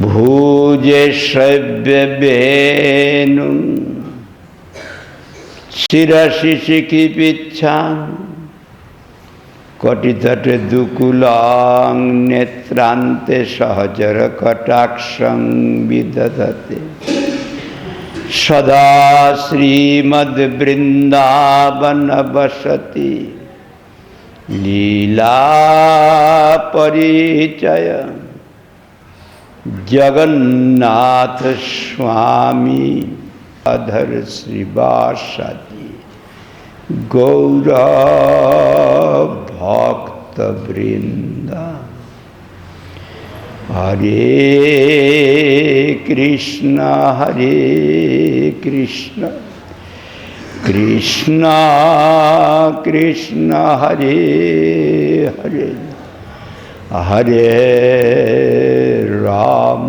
भूजे श्रव्य वेणु शिरसि शिखिपिच्छा कटितटे दुकुलां नेत्रान्ते सहचर कटाक्षं विदधते सदा श्रीमद्वृन्दावन वसति लीला परिचय जगन्नाथ स्वामी अधर श्रीवासति गौर भक्त वृंदा हरे कृष्ण कृष्ण कृष्ण हरे हरे हरे राम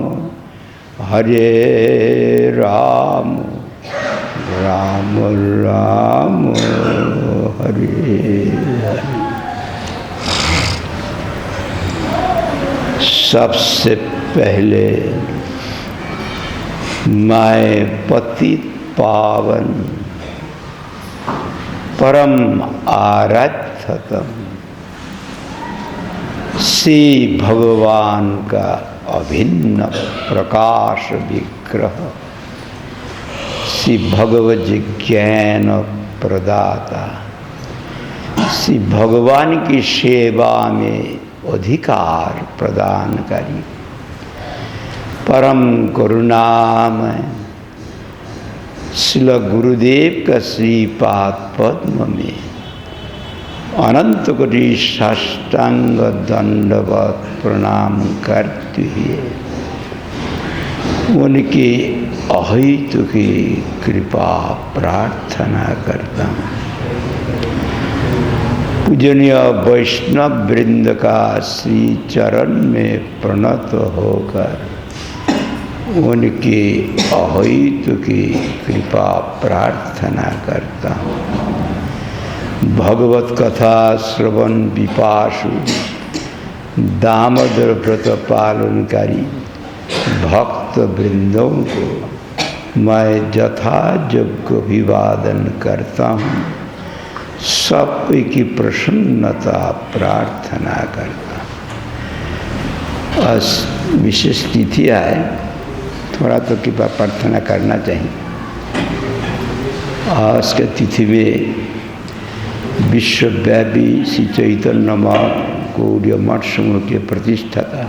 राम राम हरे हरे। सबसे पहले मैं पतित पावन परम आराध्यतम श्री भगवान का अभिन्न प्रकाश विग्रह श्री भगवत ज्ञान प्रदाता श्री भगवान की सेवा में अधिकार प्रदानकारी परम करुणामय श्रील गुरुदेव का श्रीपाद पद्म में अनंत कोटि साष्टांग दंडवत प्रणाम करते हुए उनकी अहितु की कृपा प्रार्थना करता हूँ। पूजनीय वैष्णव वृंद का श्री चरण में प्रणत होकर उनकी अहितु की कृपा प्रार्थना करता हूँ। भगवत कथा श्रवण विपासु दामोदर व्रत पालनकारी भक्त वृंदों को मैं यथायोग्य अभिवादन करता हूँ। सबकी प्रसन्नता प्रार्थना करता हूँ। आज विशेष तिथि है, थोड़ा तो कृपा प्रार्थना करना चाहिए। आज के तिथि में विश्वव्यापी श्री चैतन्य गौड़ीय मठ समूह के प्रतिष्ठाता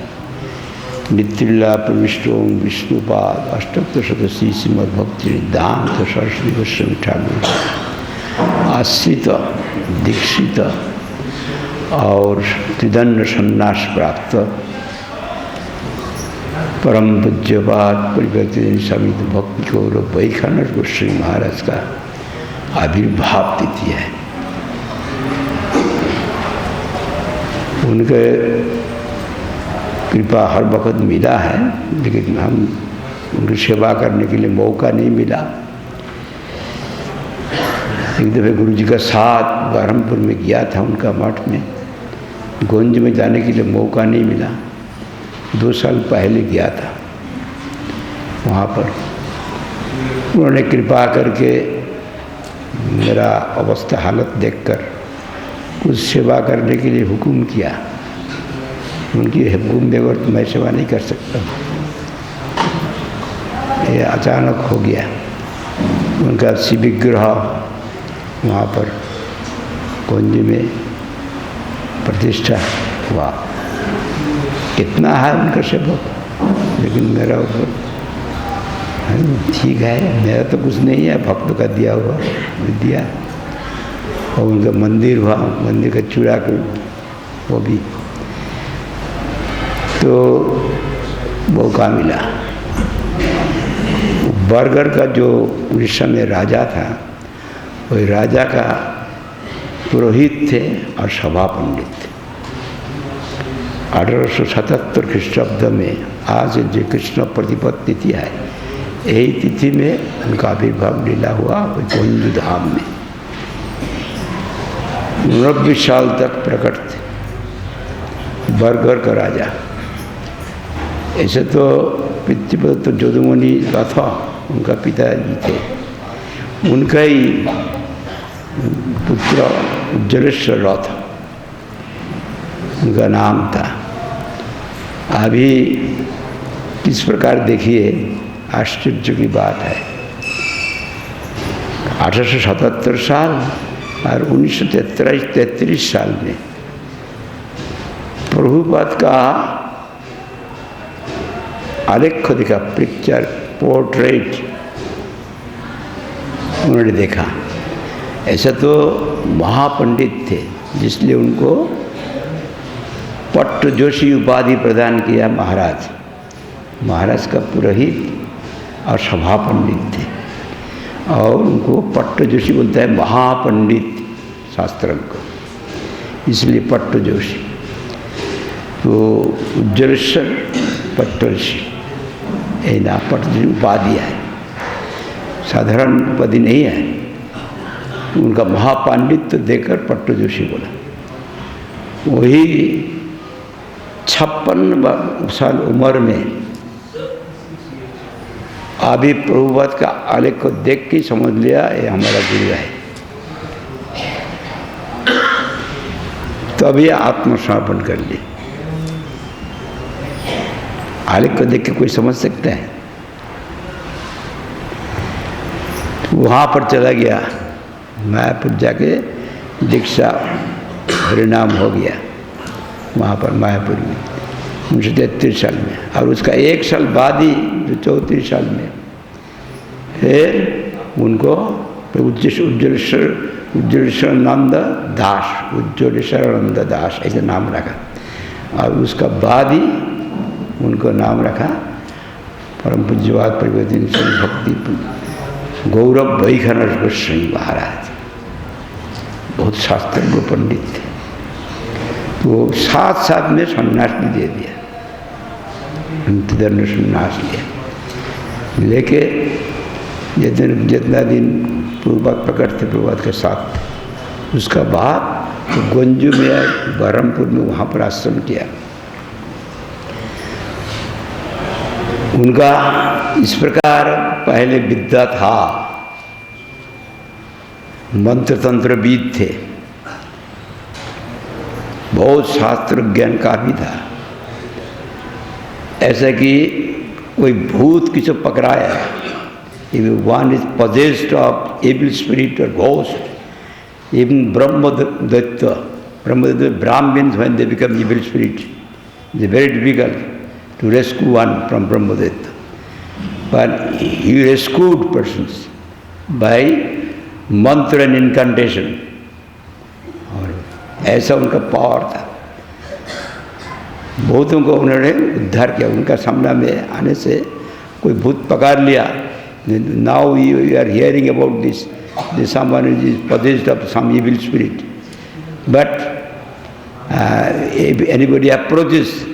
नित्य प्रविष्ट ओम विष्णुपाद अष्टोत्तरशतसी श्रीमद्भक्ति सिद्धांत सरस्वती गोस्वामी ठाकुर आश्रित दीक्षित और त्रिदंड संन्यास प्राप्त परम पूज्यपाद परिवर्तित स्वामी भक्ति गौरव वैखानस गोस्वामी महाराज का आविर्भाव तिथि है। उनके कृपा हर वक्त मिला है, लेकिन हम उनकी सेवा करने के लिए मौका नहीं मिला। एक दफ़े गुरु जी का साथ बरहमपुर में गया था उनका मठ में, गोंज में जाने के लिए मौका नहीं मिला। 2 साल पहले गया था वहाँ पर। उन्होंने कृपा करके मेरा अवस्था हालत देखकर कुछ सेवा करने के लिए हुक्म किया। उनकी हुक्म बगैर तो मैं सेवा नहीं कर सकता। ये अचानक हो गया। उनका शिव विग्रह वहाँ पर कुंज में प्रतिष्ठा हुआ। कितना है उनका सेवक, लेकिन मेरा ऊपर ठीक है, मेरा तो कुछ नहीं है, भक्त का दिया हुआ दिया। और उनका मंदिर हुआ, मंदिर का चूड़ा को वो भी तो मौका मिला। बरगढ़ का जो उस समय राजा था, वही राजा का पुरोहित थे और सभा पंडित थे। 1877 ख्रीष्टाब्द में आज जो कृष्ण प्रतिपद तिथि है, यही तिथि में उनका आविर्भाव लीला हुआ गोंज धाम में। 90 साल तक प्रकट थे। बरगढ़ का राजा ऐसे तो पृथ्वीपति तो जोदुमणि रथ उनका पिताजी थे, उनका ही पुत्र उज्ज्वलेश्वर रथ उनका नाम था। अभी किस प्रकार देखिए आश्चर्य की बात है, 1877 साल और 1933 साल में प्रभुपाद का आलेख दिखा, पिक्चर पोर्ट्रेट उन्होंने देखा। ऐसा तो महापंडित थे, जिसलिए उनको पट्ट जोशी उपाधि प्रदान किया महाराज। महाराज का पुरोहित और सभा पंडित थे, और उनको पट्ट जोशी बोलता है, महापंडित शास्त्रज्ञ को, इसलिए पट्ट जोशी। तो उज्ज्वलेश्वर पट्टर्षि ये ना पट्ट जोशी उपाधि है, साधारण उपाधि नहीं है। तो उनका महापांडित्य देकर पट्ट जोशी बोला। वही 56 साल उम्र में अभी प्रभुपाद का आलेख को देख के समझ लिया ये हमारा गुरु है। तभी आत्मसमर्पण कर लिए। आलेख को देख के कोई समझ सकता है? तो वहाँ पर चला गया, मायापुर जाके दीक्षा परिणाम हो गया वहाँ पर मायापुर में 1933 साल में। और उसका 1 साल बाद ही जो 34 साल में फिर उनको उज्ज्वलेश्वरानंद दास, उज्ज्वलेश्वरानंद दास ऐसे नाम रखा। और उसका बाद ही उनको नाम रखा परम पूज्यवाद परिवर्तन भक्ति गौरव वैखनर गोस्वामी महाराज। बहुत शास्त्रज्ञ पंडित थे। तो साथ में सन्यास भी दे दिया, दंड सन्यास लिया। लेके जितना दिन प्रभुपाद प्रकट थे प्रभुपाद के साथ, उसका बाद तो गंजू में बरहमपुर में वहाँ पर आश्रम किया। उनका इस प्रकार पहले विद्या था, मंत्र तंत्रविद थे, बहुत शास्त्र ज्ञान का भी था। ऐसा कि कोई भूत किसी पकड़ाया, if one is possessed of evil spirit or ghost, even Brahmadatta, Brahmins when they become evil spirit, it's very difficult to rescue one from Brahmadatta. But he rescued persons by mantra and incantation. और ऐसा उनका power था। बहुतों को उन्होंने उद्धार किया। उनका सामना में आने से कोई भूत पकड़ लिया। Now you are hearing about this someone is possessed of some evil spirit. But if anybody approached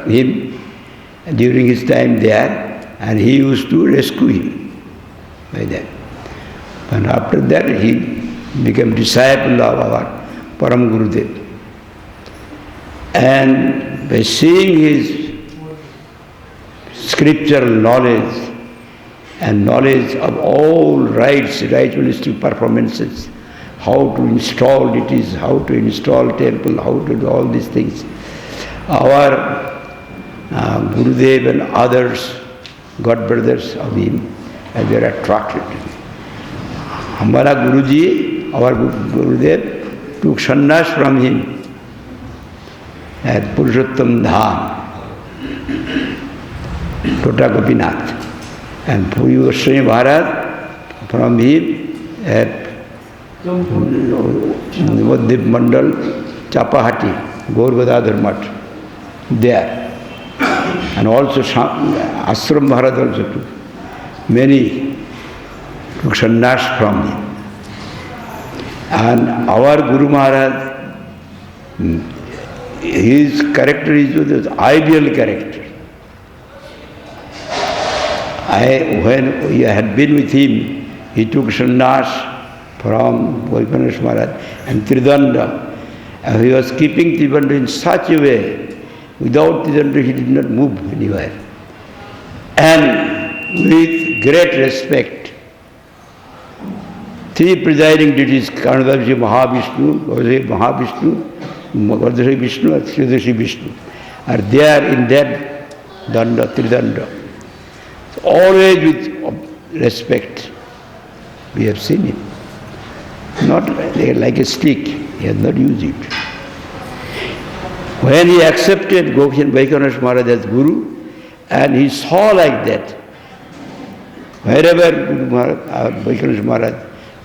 him during his time there, and he used to rescue him by that. And after that he became disciple of our Param Gurudev. And by seeing his scriptural knowledge and knowledge of all ritualistic performances, how to install deities, how to install temple, how to do all these things, our Gurudev and others, God brothers of him, and they are attracted to him. Hamara Guruji, our Gurudev, took sannyas from him at Purushottam Dham, Tota Gopinath, and Puri Goswami Maharaj from him at Navadvip Mandal, Chapahati, Gaur Gadadhar Math, there. And also Ashram Maharaj also took. Many took sannyas from him. And our Guru Maharaj, his character is the ideal character. When we had been with him, he took sannyas from Vaikunath Maharaj and Tridanda. And he was keeping Tridanda in such a way Without Tridanda, he did not move anywhere. And with great respect, three presiding deities, Karnadavji Mahavishnu, Vardhari Vishnu, and Sridashi Vishnu, are there in that Danda, Tridanda. So always with respect, we have seen him. Not like a stick, he has not used it. When he accepted Gokshan Vaikunath Maharaj as Guru, and he saw like that, wherever Vaikunath Maharaj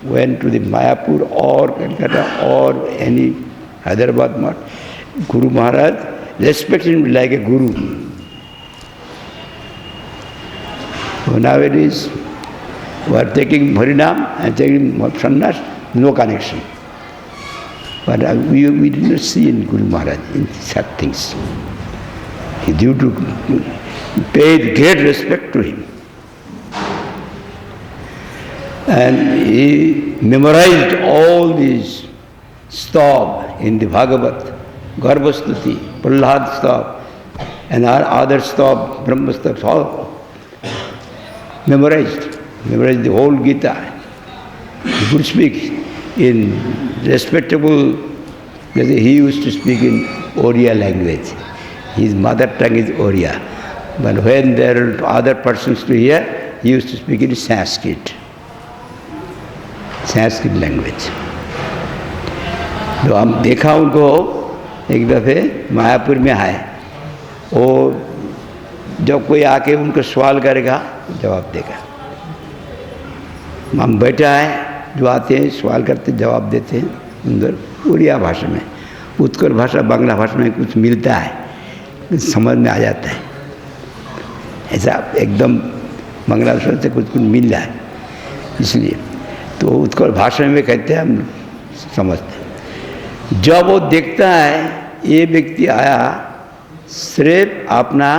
went to the Mayapur or Calcutta or any Hyderabad Math, Guru Maharaj respected him like a Guru. So nowadays, we are taking Harinam and taking Sannyas, no connection. But we did not see in Guru Maharaj in such things. He due to paid great respect to him. And he memorized all these stab in the Bhagavat, Garbhastuti, Prahlad stab, and other stab, Brahma stab, all memorized the whole Gita. He could speak in respectable, he used to speak in Oriya language. His mother tongue is Oriya. But when there are other persons to hear, he used to speak in Sanskrit language. तो हम देखा उनको एक दफ़े मायापुर में आए, वो जब कोई आके उनको सवाल करेगा जवाब देगा। हम बैठा है, जो आते हैं सवाल करते जवाब देते हैं उधर उड़िया भाषा में, उत्कल भाषा बांग्ला भाषा में कुछ मिलता है, कुछ समझ में आ जाता है, ऐसा एकदम बांग्ला भाषा से कुछ मिल रहा है, इसलिए तो उत्कल भाषा में कहते हैं हम समझते हैं। जब वो देखता है ये व्यक्ति आया सिर्फ अपना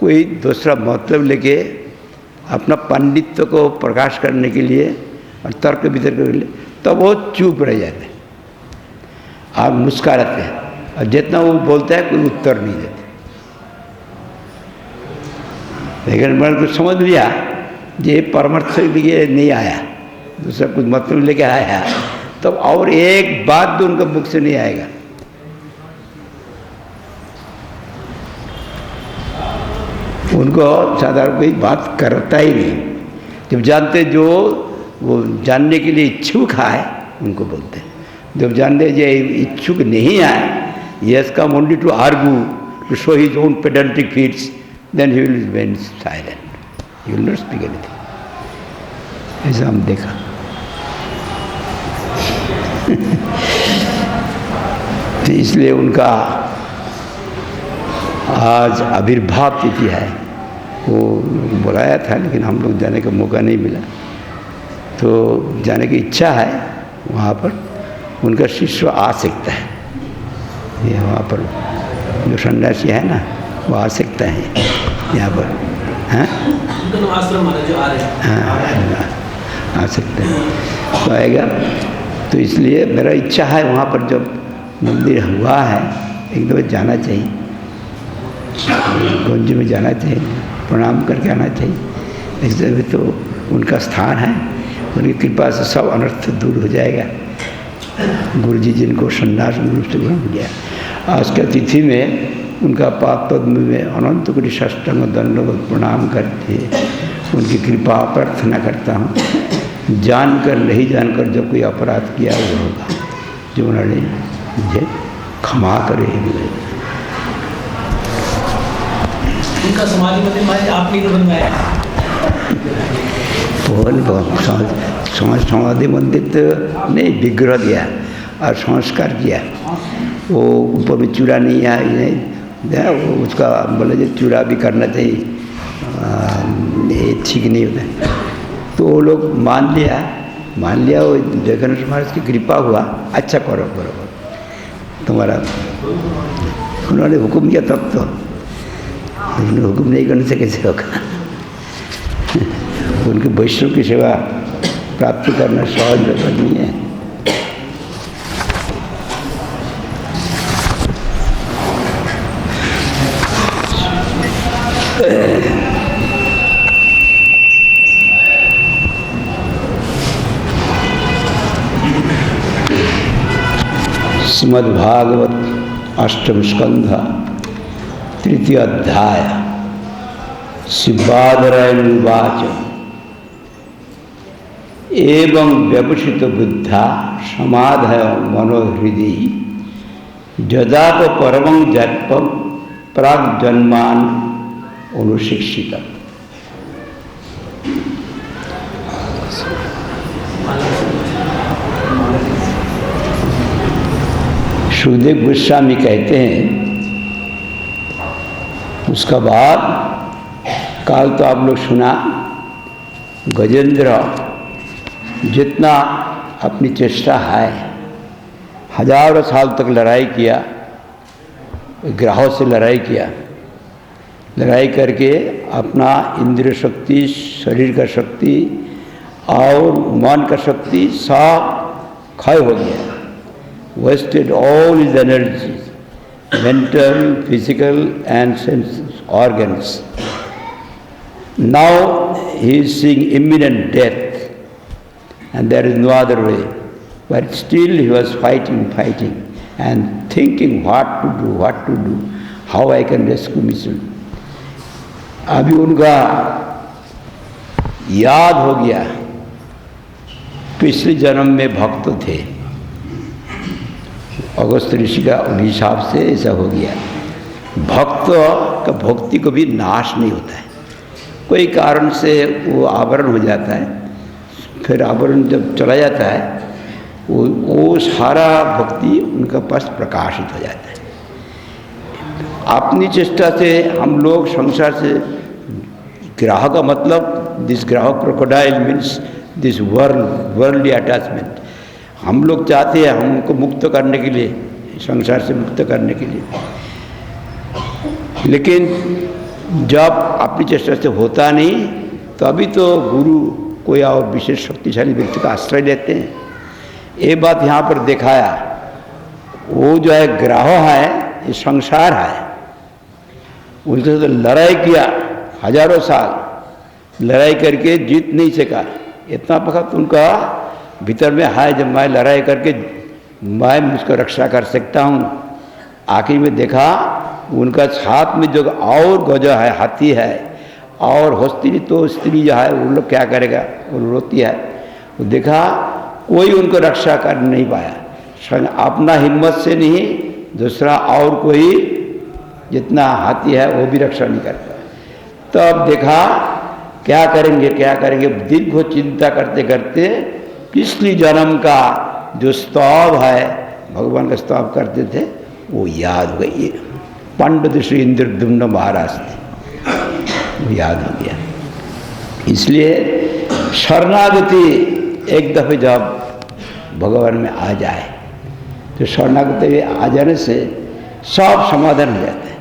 कोई दूसरा मतलब लेके अपना पंडित्व को प्रकाश करने के लिए और तर्क वितर्क के लिए, तब वो चुप रह जाते हैं और मुस्कुराते हैं, और जितना वो बोलता है कोई उत्तर नहीं देते। लेकिन मैंने कुछ समझ लिया ये परमार्थ के लिए नहीं आया, दूसरा कुछ मतलब लेके आया, तब और एक बात भी उनका मुख से नहीं आएगा। उनको साधारण कोई बात करता ही नहीं। जब जानते जो वो जानने के लिए इच्छुक है उनको बोलते हैं, जब जानते जो इच्छुक नहीं है, he has come only to argue, to show his own pedantic feats, then he will remain silent, he will not speak anything। ऐसा हम देखा। तो इसलिए उनका आज आविर्भाव तिथि है, वो बुलाया था लेकिन हम लोग जाने का मौका नहीं मिला, तो जाने की इच्छा है वहाँ पर। उनका शिष्य आ सकता है, ये वहाँ पर जो सन्यासी है ना वो आ सकता है यहाँ पर, हाँ आ सकते हैं, तो आएगा। तो इसलिए मेरा इच्छा है वहाँ पर जब मंदिर हुआ है एक दफ़ा जाना चाहिए, गुंज में जाना चाहिए, प्रणाम करके आना चाहिए। ऐसे भी तो उनका स्थान है, उनकी कृपा से सब अनर्थ दूर हो जाएगा। गुरु जी जिनको संन्यास रूप से ग्रहण किया, आज के तिथि में उनका पाद पद्म में अनंत कोटि साष्टांग दंडवत प्रणाम करके उनकी कृपा प्रार्थना करता हूँ। जानकर नहीं जानकर जब कोई अपराध किया वो होगा, जो उन्होंने मुझे क्षमा करे। उनका समाधि मंदिर आपने तो बनवाया? समाधि मंदिर तो नहीं, विग्रह दिया और संस्कार किया। वो ऊपर में चूड़ा नहीं है, वो उसका बोले जो चूड़ा भी करना चाहिए, ये ठीक नहीं होता। तो वो लोग मान लिया, वो जगन्नाथ महाराज की कृपा हुआ, अच्छा करो तुम्हारा, उन्होंने हुक्म किया तब तो, उन्होंने हुक्म नहीं करने से कैसे होगा। उनके वैष्णव की सेवा प्राप्त करना सहज व्यापार नहीं है। श्रीमद्भागवत अष्टम स्कंध तृतीय अध्याय शिवादरायणुवाच एवं व्यवसित बुद्धा समाधय मनोहृदि जदात परमं जल्पम प्राग्जन्मान अनुशिक्षितम्। सुखदेव गोस्वामी कहते हैं, उसका बाद काल तो आप लोग सुना, गजेंद्र जितना अपनी चेष्टा है, हजारों साल तक लड़ाई किया, ग्रहों से लड़ाई किया, लड़ाई करके अपना इंद्रिय शक्ति, शरीर का शक्ति और मन का शक्ति सब क्षय हो गया। Wasted all his energies, mental, physical and sense organs. Now he is seeing imminent death and there is no other way. But still he was fighting and thinking what to do, how I can rescue myself. अभी उनका याद हो गया, पिछले जन्म में भक्त थे, अगस्त ऋषि का अभिशाप से ऐसा हो गया। भक्त का भक्ति को भी नाश नहीं होता है, कोई कारण से वो आवरण हो जाता है, फिर आवरण जब चला जाता है वो सारा भक्ति उनका पास प्रकाशित हो जाता है। अपनी चेष्टा से हम लोग संसार से ग्राह का मतलब दिस ग्राह crocodile means this worldly attachment, हम लोग चाहते हैं हमको मुक्त करने के लिए, संसार से मुक्त करने के लिए, लेकिन जब अपनी चेष्टा से होता नहीं तो अभी तो गुरु कोई और विशेष शक्तिशाली व्यक्ति का आश्रय लेते हैं। ये बात यहाँ पर दिखाया, वो जो है ग्रह है, ये संसार है, उनसे तो लड़ाई किया, हजारों साल लड़ाई करके जीत नहीं सका। इतना वक्त उनका भीतर में है, जब मैं लड़ाई करके मैं मुझको रक्षा कर सकता हूँ। आखिर में देखा उनका साथ में जो और गजा है, हाथी है और हस्ती, तो स्त्री जो है वो लोग क्या करेगा, वो रोती है। वो देखा कोई उनको रक्षा कर नहीं पाया, अपना हिम्मत से नहीं, दूसरा और कोई जितना हाथी है वो भी रक्षा नहीं कर पाया। तब देखा क्या करेंगे, दीर्घ चिंता करते करते पिछले जन्म का जो स्तव है, भगवान का स्तव करते थे, वो याद हो गई। पंडित श्री इंद्रद्युम्न महाराज थे, वो याद हो गया। इसलिए शरणागति एक दफ़े जब भगवान में आ जाए तो शरणागति आ जाने से सब समाधान हो जाता है।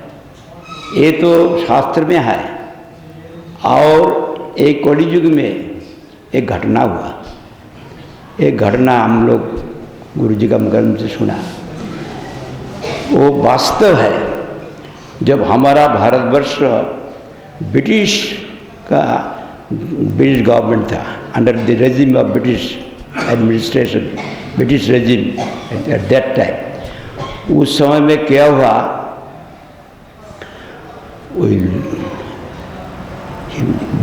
ये तो शास्त्र में है। और एक कलि युग में एक घटना हुआ, एक घटना हम लोग गुरु जी का मुख से सुना, वो वास्तव है। जब हमारा भारतवर्ष ब्रिटिश गवर्नमेंट था, under the regime of British administration, British regime eight that time, उस समय में क्या हुआ,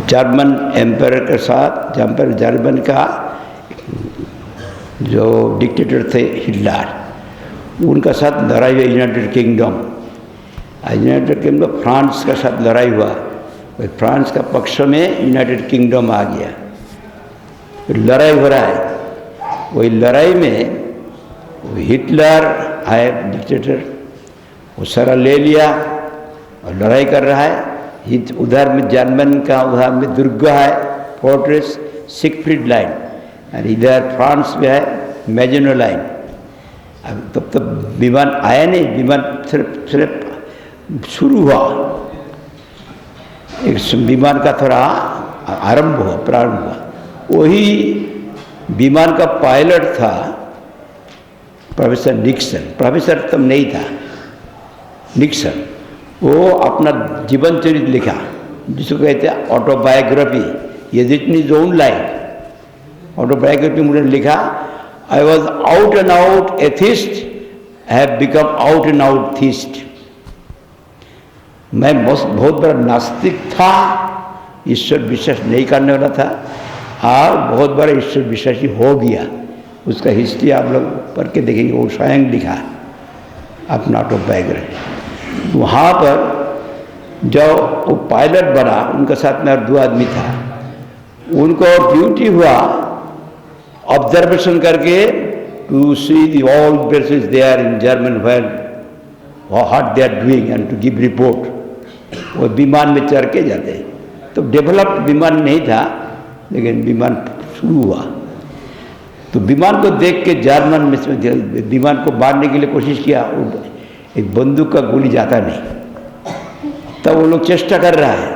जर्मन एम्पायर के साथ, जर्मन का जो डिक्टेटर थे हिटलर, उनका साथ लड़ाई हुई। यूनाइटेड किंगडम फ्रांस का साथ लड़ाई हुआ, फ्रांस का पक्ष में यूनाइटेड किंगडम आ गया, लड़ाई हो रहा है। वही लड़ाई में वो हिटलर है डिक्टेटर, वो सारा ले लिया और लड़ाई कर रहा है। उधर में जर्मन का, उधर में दुर्ग है, फोर्ट्रेस सिगफ्रीड लाइन, और इधर फ्रांस में है मैजिनो लाइन। अब तब तक विमान आया नहीं, विमान सिर्फ शुरू हुआ, एक विमान का थोड़ा प्रारंभ हुआ। वही विमान का पायलट था प्रोफेसर निक्सन, प्रोफेसर तब नहीं था, निक्सन। वो अपना जीवन चरित्र लिखा, जिसको कहते हैं ऑटोबायोग्राफी। ये जितनी जोन लाइफ ऑटोबायोग्राफी उन्होंने लिखा, I was out and out atheist I have become out and out theist. मैं बहुत बड़ा नास्तिक था, ईश्वर विश्वास नहीं करने वाला था, और बहुत बड़ा ईश्वर विश्वासी हो गया। उसका हिस्ट्री आप लोग पढ़ के देखेंगे, वो स्वयं लिखा अपना ऑटोबायोग्राफी। वहाँ पर जब वो पायलट बना, उनके साथ में और 2 आदमी था, उनको ड्यूटी हुआ ऑब्जर्वेशन करके to see the all places they are in German well what they are doing and to give report. वो विमान में चढ़ के जाते, तो डेवलप्ड विमान नहीं था, लेकिन विमान शुरू हुआ। तो विमान को देख के जर्मन में विमान को मारने के लिए कोशिश किया, एक बंदूक का गोली जाता नहीं। तब वो लोग चेष्टा कर रहा है,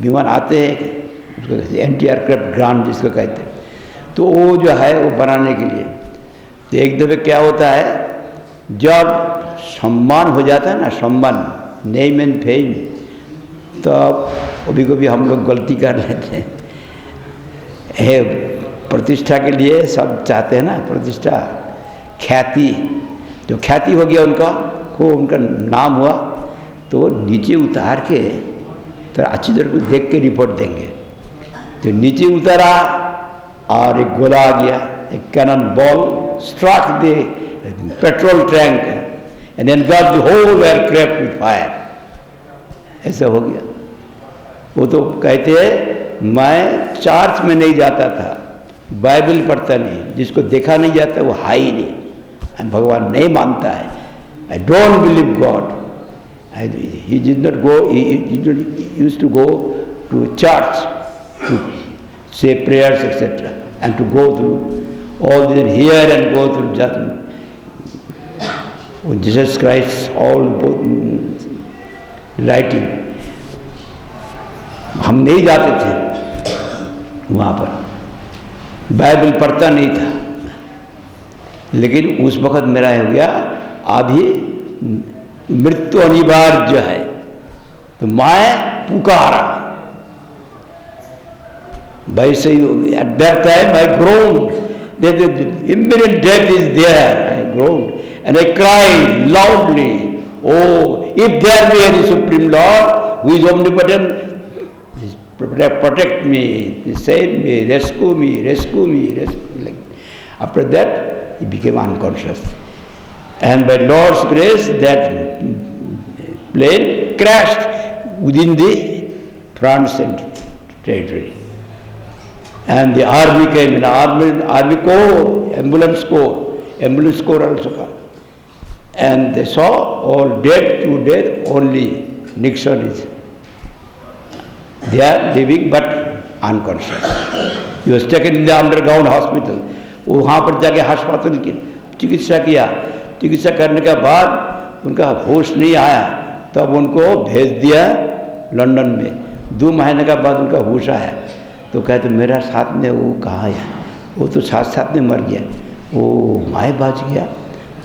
विमान आते हैं, उसको कहते हैं एंटी एयरक्राफ्ट ग्राउंड जिसको कहते हैं, तो वो जो है वो बनाने के लिए। तो एक दफ़े क्या होता है, जब सम्मान हो जाता है ना, सम्मान नेम एंड फेम, तो कभी कभी हम लोग गलती कर लेते हैं। प्रतिष्ठा के लिए सब चाहते हैं ना, प्रतिष्ठा, ख्याति। जो ख्याति हो गया उनका, को उनका नाम हुआ, तो नीचे उतार के तो अच्छी तरह को देख के रिपोर्ट देंगे। तो नीचे उतारा और एक गोला आ गया, एक cannon ball struck the petrol tank and engulf the whole aircraft with fire. ऐसा हो गया। वो तो कहते हैं मैं चर्च में नहीं जाता था, बाइबल पढ़ता नहीं, जिसको देखा नहीं जाता वो है ही नहीं, भगवान नहीं मानता है, I don't believe God. He did not go, he used to go to church to say prayers, etc., and to go through all this here and go through judgment. Jesus Christ, all writing. हम नहीं जाते थे वहाँ पर, Bible पढ़ता नहीं था, लेकिन उस वक़्त मेरा हो गया अभी मृत्यु अनिवार्य है, तो मैं पुकारा। वैसे ही at that time I groaned that the imminent death is there. I groaned and I cried loudly, oh, if there be any Supreme Lord who is omnipotent, protect me, save me, rescue me, rescue me, rescue me. After that, he became unconscious. And by Lord's grace, that plane crashed within the France territory. And the army came in, army corps, ambulance corps also come. And they saw all dead to death, only Nixon is. They are living but unconscious. He was taken in the underground hospital. वहाँ पर जाके अस्पताल की चिकित्सा किया, चिकित्सा करने के बाद उनका होश नहीं आया, तब उनको भेज दिया लंदन में। 2 महीने के बाद उनका होश आया, तो कहते मेरा साथ में वो कहाँ है, वो तो साथ में मर गया, वो माए बच गया।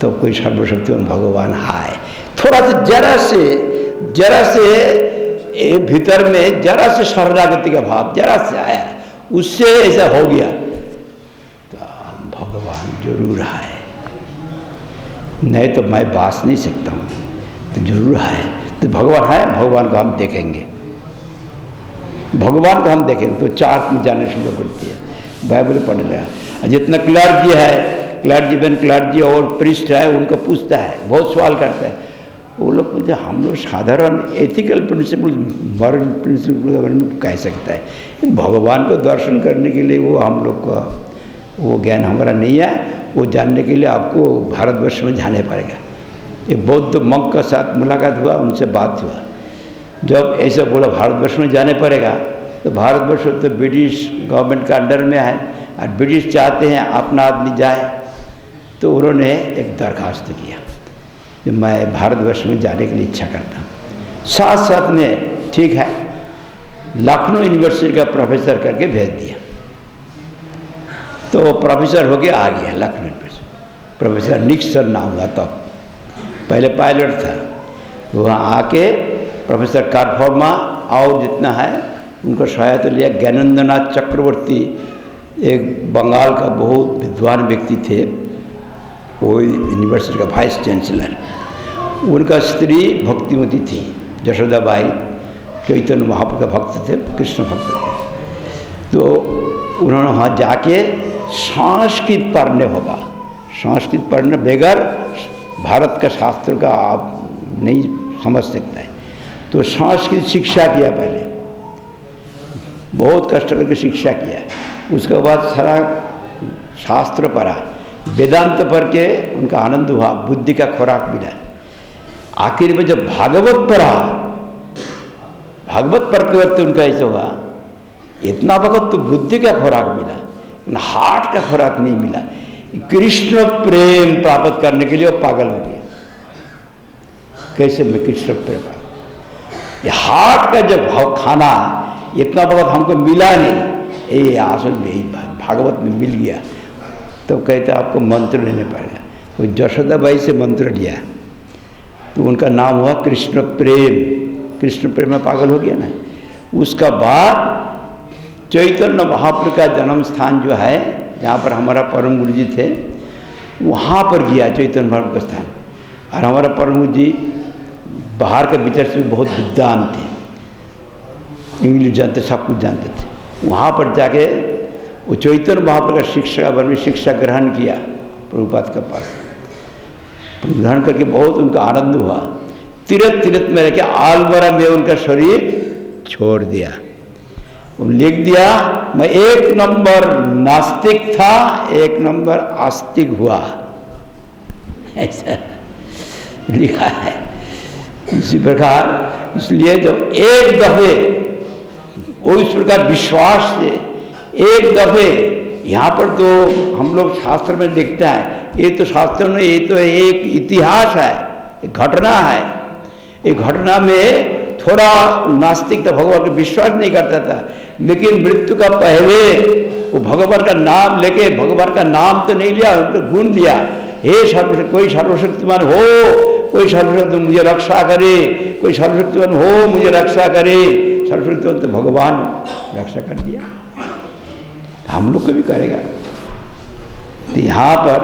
तो कोई सर्वशक्तिवान भगवान है, थोड़ा सा जरा से भीतर में जरा से शरणागति का भाव जरा से आया, उससे ऐसा हो गया, तो भगवान जरूर है, नहीं तो मैं बास नहीं सकता हूँ, तो जरूर है। तो भगवान है, भगवान को हम देखेंगे, भगवान को हम देखेंगे। तो चार्च में जाने शुरू करती है, बाइबल पढ़ रहा। जितना क्लर्जी है, क्लर्जी और प्रिस्ट है, उनको पूछता है, बहुत सवाल करता है। वो लोग बोलते हम लोग साधारण एथिकल प्रिंसिपल, मॉरल प्रिंसिपल कह सकता है। भगवान को दर्शन करने के लिए वो हम लोग का वो ज्ञान हमारा नहीं है, वो जानने के लिए आपको भारतवर्ष में जाने पड़ेगा। ये बौद्ध मंक के साथ मुलाकात हुआ, उनसे बात हुआ, जब ऐसा बोला भारतवर्ष में जाने पड़ेगा, तो भारतवर्ष तो ब्रिटिश गवर्नमेंट का अंडर में है, और ब्रिटिश चाहते हैं अपना आदमी जाए, तो उन्होंने एक दरखास्त किया कि मैं भारतवर्ष में जाने के लिए इच्छा करता हूँ। साथ साथ में ठीक है, लखनऊ यूनिवर्सिटी का प्रोफेसर करके भेज दिया, तो प्रोफेसर होके आ गया लखनऊ यूनिवर्सिटी। प्रोफेसर निक्सन नाम हुआ, तब पहले पायलट था। वहाँ आके प्रोफेसर कारफॉर्मा और जितना है उनको सहायता लिया। ज्ञानेंद्रनाथ चक्रवर्ती एक बंगाल का बहुत विद्वान व्यक्ति थे, वो यूनिवर्सिटी का वाइस चांसलर। उनका स्त्री भक्तिमती थी, यशोदाबाई चैतन्य महाप्रभु का भक्त थे, कृष्ण भक्त थे। तो उन्होंने वहाँ जाके संस्कृत पढ़ने होगा, संस्कृत पढ़ने बगैर भारत का शास्त्र का आप नहीं समझ सकता है। तो संस्कृत शिक्षा किया, पहले बहुत कष्ट करके शिक्षा किया। उसके बाद सारा शास्त्र पढ़ा, वेदांत पढ़ के उनका आनंद हुआ, बुद्धि का खुराक मिला। आखिर में जब भागवत पढ़ा, भागवत पढ़ते वक्त उनका ऐसा हुआ, इतना वक्त तो बुद्धि का खुराक मिला, हार्ट का खुराक नहीं मिला। कृष्ण प्रेम प्राप्त करने के लिए वो पागल हो गया। कैसे मैं कृष्ण प्रेम, ये हार्ट का जब भाव खाना इतना वक्त हमको मिला नहीं, ये आसन में ही भागवत में मिल गया। तो कहते आपको मंत्र लेने पड़ेगा। तो यशोदाबाई से मंत्र लिया, तो उनका नाम हुआ कृष्ण प्रेम। कृष्ण प्रेम में पागल हो गया ना। उसका बाद चैतन्य महाप्रभु का जन्म स्थान जो है, जहाँ पर हमारा परम गुरु जी थे, वहाँ पर गया चैतन्य महाप्रभु का स्थान। और हमारा परम गुरु जी बाहर के भीतर से बहुत विद्वान थे, इंग्लिश जानते, सब कुछ जानते थे। वहाँ पर जाके वो चैतन्य महाप्रभु का शिक्षा में शिक्षा ग्रहण किया प्रभुपाद के पास। ग्रहण करके बहुत उनका आनंद हुआ। तीर्थ तीर्थ में रह के आलमरा में उनका शरीर छोड़ दिया। लिख दिया, मैं एक नंबर नास्तिक था, एक नंबर आस्तिक हुआ, ऐसा लिखा है। इसी प्रकार इसलिए जब एक दफे वो इस प्रकार विश्वास से एक दफे, यहाँ पर तो हम लोग शास्त्र में देखते हैं, ये तो शास्त्र में ये तो एक इतिहास है, एक घटना है। एक घटना में थोड़ा नास्तिक था, भगवान का विश्वास नहीं करता था, लेकिन मृत्यु का पहले वो भगवान का नाम लेके, भगवान का नाम तो नहीं लिया, उनको गुण दिया, हे सर्वशक्ति, कोई सर्वशक्तिमान हो, कोई सर्वशक्तिमान मुझे रक्षा करे, कोई सर्वशक्तिमान हो मुझे रक्षा करे। सर्वशक्तिमान तो भगवान रक्षा कर दिया, हम लोग को भी करेगा। तो यहाँ पर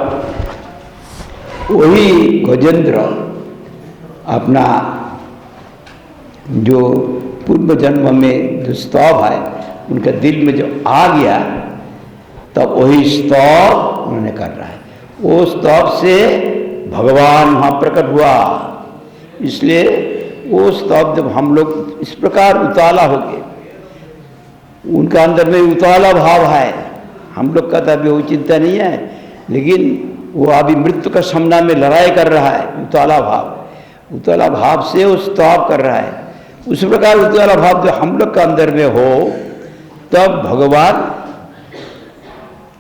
वही गजेंद्र अपना जो पूर्व जन्म में जो स्तव है, उनका दिल में जो आ गया, तब वही स्तव उन्होंने कर रहा है। वो स्तव से भगवान वहाँ प्रकट हुआ। इसलिए वो स्तव जब हम लोग इस प्रकार उताला हो गए, उनका अंदर में उताला भाव है, हम लोग का तो अभी वो चिंता नहीं है, लेकिन वो अभी मृत्यु का सामना में लड़ाई कर रहा है। उताला भाव से वो स्तव कर रहा है। उस प्रकार उताला भाव जो हम लोग का अंदर में हो, तब भगवान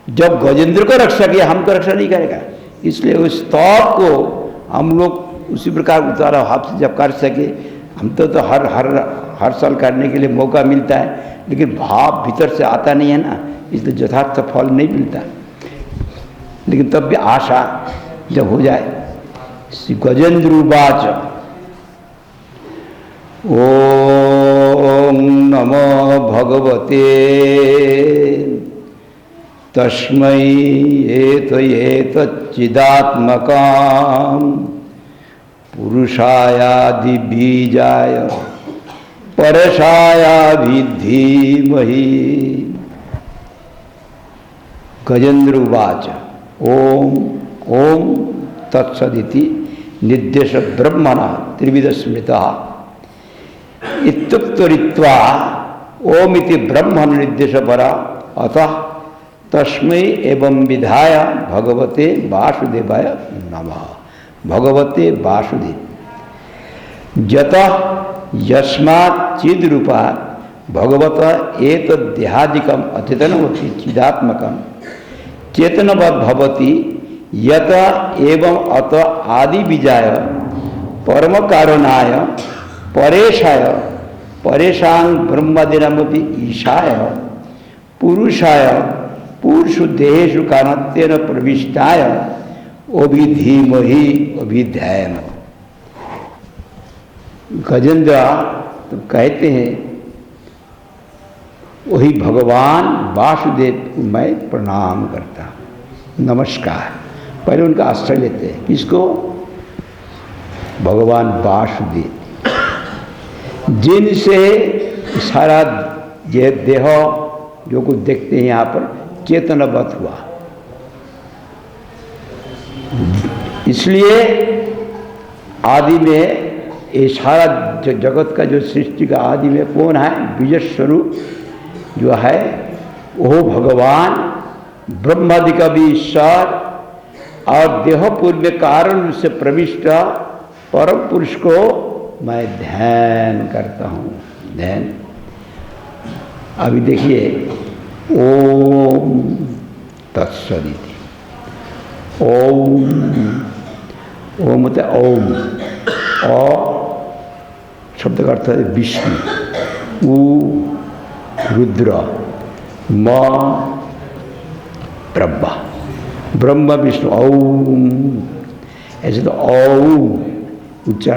जब गजेंद्र को रक्षा किया, हमको रक्षा नहीं करेगा। इसलिए उस स्तव को हम लोग उसी प्रकार उतारा भाव से जब कर सके, हम तो हर साल करने के लिए मौका मिलता है, लेकिन भाव भीतर से आता नहीं है ना, इसलिए यथार्थ फल नहीं मिलता। लेकिन तब भी आशा जब हो जाए। श्री गजेंद्र उवाच ओम नमो भगवते तस्मै एतच्चिदात्मकां पुरुषायादि बीजाय परशायाधीमहि। गजेंद्र उवाच ओम ओम तत्सदिति निर्देश ब्रह्मणा त्रिविध स्मृता इत्युक्तरित्वा ओमिति ब्रह्म निर्देश परा अतः तस्मै एवं विधाय भगवते वासुदेवाय नमः। भगवते वासुदेव यतः यस्मात् चिद्रूपा भगवत एतद्देहादिकम् अचेतनमपि चिदात्मकं चेतनवद् भवति यत एवं अत आदि बीजाय परम कारणाय परेशाय परेशांग ब्रह्मदिनमपि ईशाय पुरुषाय पुरुषु देहेषु कारणत्वेन प्रविष्टाय अभिधीमहि अभिध्यायम्। गजेंद्र तो कहते हैं वही भगवान वासुदेव को मैं प्रणाम करता, नमस्कार। पहले उनका आश्रय लेते हैं। किसको? भगवान वासुदेव, जिनसे सारा ये देह जो कुछ देखते हैं यहाँ पर चेतनवत हुआ। इसलिए आदि में ये सारा जगत का जो सृष्टि का आदि में कौन है? बीज स्वरूप जो है वो भगवान ब्रह्मादि का भी ईश्वर और देहपूर्व में कारण रूप से प्रविष्ट परम पुरुष को मैं ध्यान करता हूँ। ध्यान अभी देखिए, ओम तत्सदिति। ओम, ओम मतलब ओम, शब्द का अर्थ है विष्णु, उ रुद्र, म ब्रह्मा, ब्रह्मा विष्णु। ओम ऐसे तो ओम उच्चारण